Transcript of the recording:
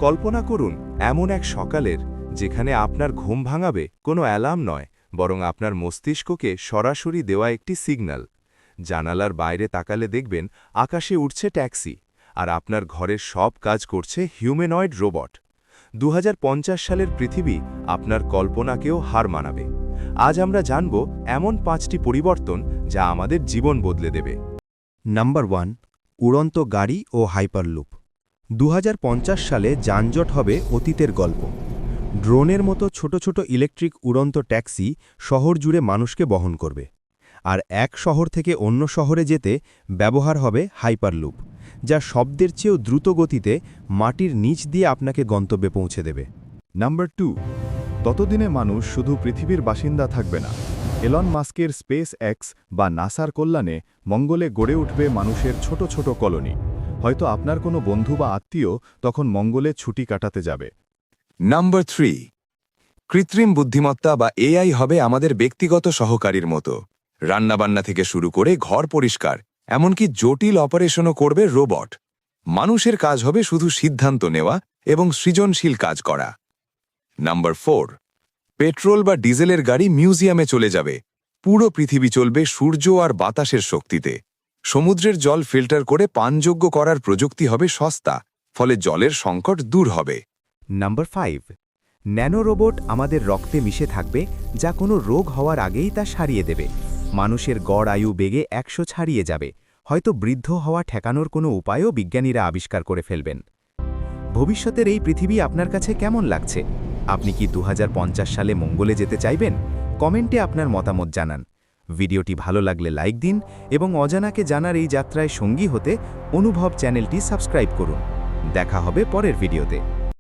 কল্পনা করুন এমন এক সকালের যেখানে আপনার ঘুম ভাঙাবে কোনো অ্যালার্ম নয়, বরং আপনার মস্তিষ্ককে সরাসরি দেওয়া একটি সিগন্যাল। জানালার বাইরে তাকালে দেখবেন আকাশে উঠছে ট্যাক্সি, আর আপনার ঘরের সব কাজ করছে হিউম্যানয়েড রোবট। 2050 সালের পৃথিবী আপনার কল্পনাকেও হার মানাবে। আজ আমরা জানব এমন 5টি পরিবর্তন যা আমাদের জীবন বদলে দেবে। নাম্বার 1, উড়ন্ত গাড়ি ও হাইপারলুপ। 2050 সালে যানজট হবে অতীতের গল্প। ড্রোনের মতো ছোট ছোট ইলেকট্রিক উড়ন্ত ট্যাক্সি শহর জুড়ে মানুষকে বহন করবে। আর এক শহর থেকে অন্য শহরে যেতে ব্যবহার হবে হাইপারলুপ, যা শব্দের চেয়েও দ্রুত গতিতে মাটির নিচ দিয়ে আপনাকে গন্তব্যে পৌঁছে দেবে। নাম্বার 2, ততদিনে মানুষ শুধু পৃথিবীর বাসিন্দা থাকবে না। এলন মাস্কের স্পেস এক্স বা নাসার কল্যাণে মঙ্গলে গড়ে উঠবে মানুষের ছোট ছোট কলোনি। হয়তো আপনার কোনো বন্ধু বা আত্মীয় তখন মঙ্গলে ছুটি কাটাতে যাবে। নাম্বার 3, কৃত্রিম বুদ্ধিমত্তা বা এআই হবে আমাদের ব্যক্তিগত সহকারীর মতো। রান্নাবান্না থেকে শুরু করে ঘর পরিষ্কার, এমনকি জটিল অপারেশনও করবে রোবট। মানুষের কাজ হবে শুধু সিদ্ধান্ত নেওয়া এবং সৃজনশীল কাজ করা। নাম্বার 4, পেট্রোল বা ডিজেলের গাড়ি মিউজিয়ামে চলে যাবে। পুরো পৃথিবী চলবে সূর্য আর বাতাসের শক্তিতে। সমুদ্রের জল ফিল্টার করে পানযোগ্য করার প্রযুক্তি হবে সস্তা, ফলে জলের সংকট দূর হবে। নাম্বার 5, ন্যানো রোবট আমাদের রক্তে মিশে থাকবে, যা কোনো রোগ হওয়ার আগেই তা সারিয়ে দেবে। মানুষের গড় আয়ু বেগে 100 ছাড়িয়ে যাবে। হয়তো বৃদ্ধ হওয়া ঠেকানোর কোনো উপায়ও বিজ্ঞানীরা আবিষ্কার করে ফেলবেন। ভবিষ্যতের এই পৃথিবী আপনার কাছে কেমন লাগছে? আপনি কি 2050 সালে মঙ্গলে যেতে চাইবেন? কমেন্টে আপনার মতামত জানান। ভিডিওটি ভালো লাগলে লাইক দিন এবং অজানাকে জানার এই যাত্রায় সঙ্গী হতে অনুভব চ্যানেলটি সাবস্ক্রাইব করুন। দেখা হবে পরের ভিডিওতে।